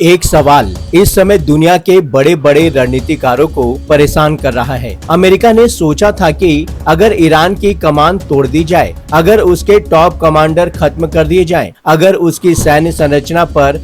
एक सवाल इस समय दुनिया के बड़े बड़े रणनीतिकारों को परेशान कर रहा है। अमेरिका ने सोचा था कि अगर ईरान की कमान तोड़ दी जाए, अगर उसके टॉप कमांडर खत्म कर दिए जाएं, अगर उसकी सैन्य संरचना पर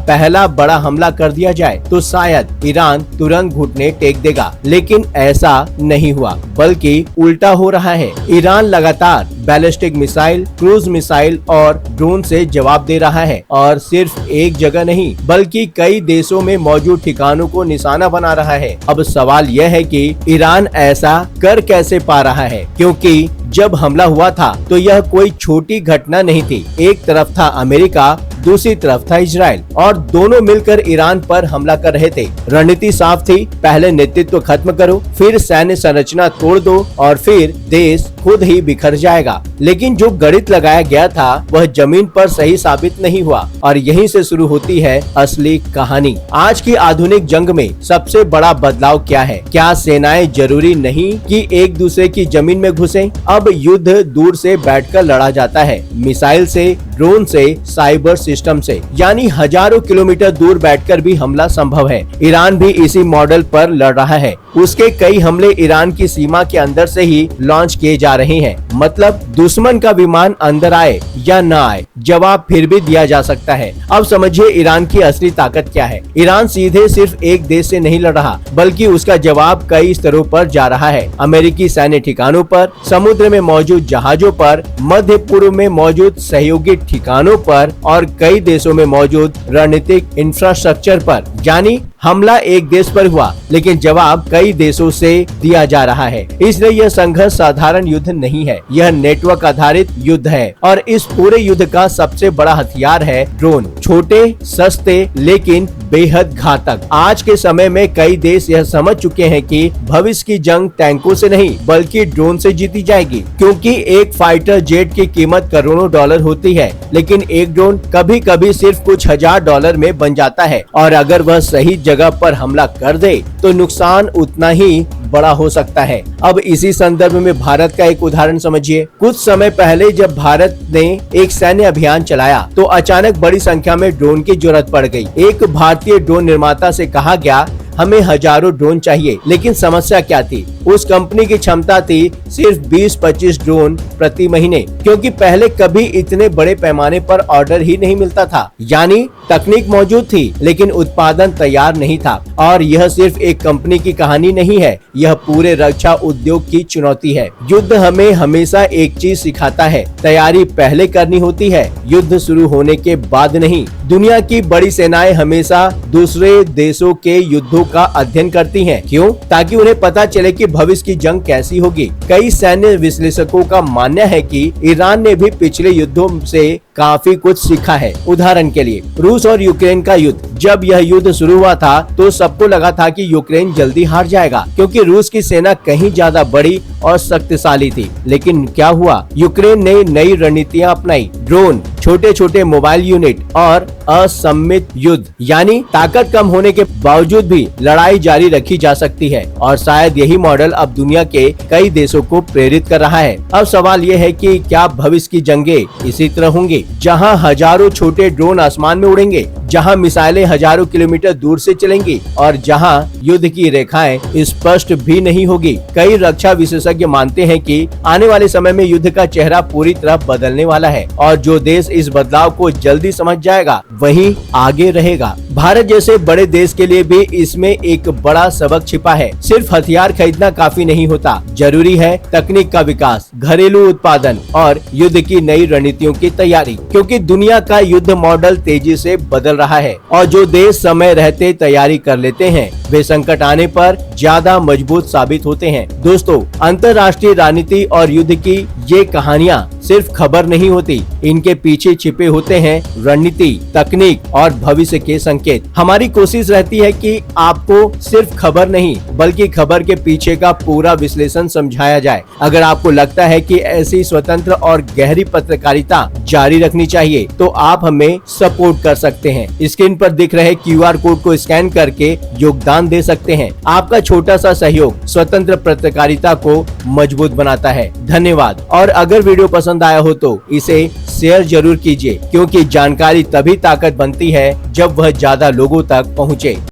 पहला बड़ा हमला कर दिया जाए तो शायद ईरान तुरंत घुटने टेक देगा, लेकिन ऐसा नहीं हुआ, बल्कि उल्टा हो रहा है। ईरान लगातार बैलिस्टिक मिसाइल, क्रूज मिसाइल और ड्रोन से जवाब दे रहा है, और सिर्फ एक जगह नहीं बल्कि कई देशों में मौजूद ठिकानों को निशाना बना रहा है। अब सवाल यह है कि ईरान ऐसा कर कैसे पा रहा है, क्योंकि जब हमला हुआ था तो यह कोई छोटी घटना नहीं थी। एक तरफ था अमेरिका, दूसरी तरफ था इजराइल, और दोनों मिलकर ईरान पर हमला कर रहे थे। रणनीति साफ थी, पहले नेतृत्व खत्म करो, फिर सैन्य संरचना तोड़ दो और फिर देश खुद ही बिखर जाएगा। लेकिन जो गणित लगाया गया था वह जमीन पर सही साबित नहीं हुआ, और यहीं से शुरू होती है असली कहानी। आज की आधुनिक जंग में सबसे बड़ा बदलाव क्या है? क्या सेनाएं जरूरी नहीं कि एक दूसरे की जमीन में घुसे? अब युद्ध दूर से बैठकर लड़ा जाता है, मिसाइल से, ड्रोन से, साइबर सिस्टम से, यानी हजारों किलोमीटर दूर बैठकर भी हमला संभव है। ईरान भी इसी मॉडल पर लड़ रहा है। उसके कई हमले ईरान की सीमा के अंदर से ही लॉन्च किए जा रहे हैं। मतलब दुश्मन का विमान अंदर आए या न आए, जवाब फिर भी दिया जा सकता है। अब समझिए ईरान की असली ताकत क्या है। ईरान सीधे सिर्फ एक देश से नहीं लड़ रहा, बल्कि उसका जवाब कई स्तरों पर जा रहा है। अमेरिकी सैन्य ठिकानों पर, समुद्र में मौजूद जहाजों पर, मध्य पूर्व में मौजूद सहयोगी ठिकानों पर, और कई देशों में मौजूद रणनीतिक इंफ्रास्ट्रक्चर पर। यानी हमला एक देश पर हुआ, लेकिन जवाब कई देशों से दिया जा रहा है। इसलिए यह संघर्ष साधारण युद्ध नहीं है, यह नेटवर्क आधारित युद्ध है। और इस पूरे युद्ध का सबसे बड़ा हथियार है ड्रोन। छोटे, सस्ते, लेकिन बेहद घातक। आज के समय में कई देश यह समझ चुके हैं कि भविष्य की जंग टैंकों से नहीं बल्कि ड्रोन से जीती जाएगी, क्योंकि एक फाइटर जेट की कीमत करोड़ों डॉलर होती है, लेकिन एक ड्रोन कभी कभी सिर्फ कुछ हजार डॉलर में बन जाता है। और अगर वह सही जगह पर हमला कर दे तो नुकसान उतना ही बड़ा हो सकता है। अब इसी संदर्भ में भारत का एक उदाहरण समझिए। कुछ समय पहले जब भारत ने एक सैन्य अभियान चलाया तो अचानक बड़ी संख्या में ड्रोन की जरूरत पड़ गई। एक भारतीय ड्रोन निर्माता से कहा गया हमें हजारों ड्रोन चाहिए, लेकिन समस्या क्या थी? उस कंपनी की क्षमता थी सिर्फ 20-25 ड्रोन प्रति महीने, क्योंकि पहले कभी इतने बड़े पैमाने पर ऑर्डर ही नहीं मिलता था। यानी तकनीक मौजूद थी, लेकिन उत्पादन तैयार नहीं था। और यह सिर्फ एक कंपनी की कहानी नहीं है, यह पूरे रक्षा उद्योग की चुनौती है। युद्ध हमें हमेशा एक चीज सिखाता है, तैयारी पहले करनी होती है, युद्ध शुरू होने के बाद नहीं। दुनिया की बड़ी सेनाएं हमेशा दूसरे देशों के युद्धों का अध्ययन करती हैं। क्यों? ताकि उन्हें पता चले कि भविष्य की जंग कैसी होगी। कई सैन्य विश्लेषकों का मानना है कि ईरान ने भी पिछले युद्धों से काफी कुछ सीखा है। उदाहरण के लिए रूस और यूक्रेन का युद्ध। जब यह युद्ध शुरू हुआ था तो सबको लगा था कि यूक्रेन जल्दी हार जाएगा, क्योंकि रूस की सेना कहीं ज्यादा बड़ी और शक्तिशाली थी। लेकिन क्या हुआ? यूक्रेन ने नई रणनीतियां अपनाई, ड्रोन, छोटे छोटे मोबाइल यूनिट और असम्मित युद्ध। यानी ताकत कम होने के बावजूद भी लड़ाई जारी रखी जा सकती है, और शायद यही मॉडल अब दुनिया के कई देशों को प्रेरित कर रहा है। अब सवाल ये है कि क्या भविष्य की जंगें इसी तरह होंगी, जहां हजारों छोटे ड्रोन आसमान में उड़ेंगे, जहां मिसाइलें हजारों किलोमीटर दूर से चलेंगी, और जहां युद्ध की रेखाएं स्पष्ट भी नहीं होगी। कई रक्षा विशेषज्ञ मानते हैं कि आने वाले समय में युद्ध का चेहरा पूरी तरह बदलने वाला है, और जो देश इस बदलाव को जल्दी समझ जाएगा वही आगे रहेगा। भारत जैसे बड़े देश के लिए भी इसमें एक बड़ा सबक छिपा है। सिर्फ हथियार खरीदना काफी नहीं होता, जरूरी है तकनीक का विकास, घरेलू उत्पादन और युद्ध की नई रणनीतियों की तैयारी, क्योंकि दुनिया का युद्ध मॉडल तेजी से बदल रहा है, और जो देश समय रहते तैयारी कर लेते हैं वे संकट आने पर ज्यादा मजबूत साबित होते हैं। दोस्तों, अंतर्राष्ट्रीय राजनीति और युद्ध की ये कहानियाँ सिर्फ खबर नहीं होती, इनके पीछे छिपे होते हैं रणनीति, तकनीक और भविष्य के संकेत। हमारी कोशिश रहती है कि आपको सिर्फ खबर नहीं बल्कि खबर के पीछे का पूरा विश्लेषण समझाया जाए। अगर आपको लगता है कि ऐसी स्वतंत्र और गहरी पत्रकारिता जारी रखनी चाहिए तो आप हमें सपोर्ट कर सकते हैं। स्क्रीन पर दिख रहे QR कोड को स्कैन करके योगदान दे सकते हैं। आपका छोटा सा सहयोग स्वतंत्र पत्रकारिता को मजबूत बनाता है। धन्यवाद। और अगर वीडियो पसंद पसंद आया हो तो इसे शेयर जरूर कीजिए, क्योंकि जानकारी तभी ताकत बनती है जब वह ज्यादा लोगों तक पहुंचे।